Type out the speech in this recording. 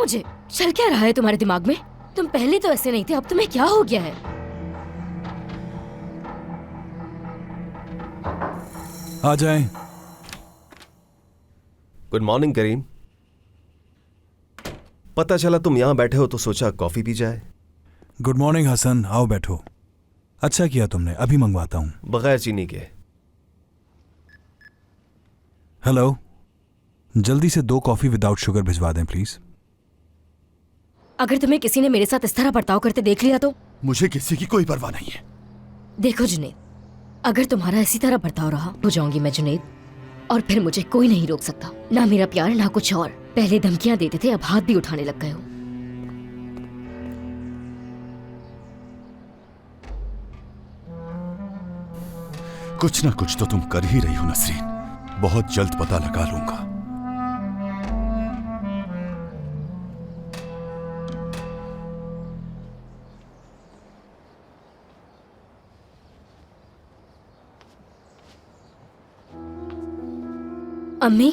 मुझे। चल क्या रहा है तुम्हारे दिमाग में? तुम पहले तो ऐसे नहीं थे, अब तुम्हें क्या हो गया है? आ जाएं। गुड मॉर्निंग करीम। पता चला तुम यहां बैठे हो तो सोचा कॉफी पी जाए। गुड मॉर्निंग हसन, आओ बैठो। अच्छा किया तुमने, अभी मंगवाता हूं। बगैर चीनी के। हेलो, जल्दी से 2 कॉफी विदाउट शुगर भिजवा दें प्लीज। अगर तुम्हें किसी ने मेरे साथ इस तरह बर्ताव करते देख लिया तो? मुझे किसी की कोई परवाह नहीं है। देखो जुनेद, अगर तुम्हारा इसी तरह बर्ताव रहा हो जाऊंगी मैं जुनेद, और फिर मुझे कोई नहीं रोक सकता। ना मेरा प्यार ना कुछ और। पहले धमकियां देते थे, अब हाथ भी उठाने लग गए हो। कुछ ना कुछ तो तुम कर ही रही हो नसरीन। बहुत जल्द पता लगा लूंगा। अम्मी,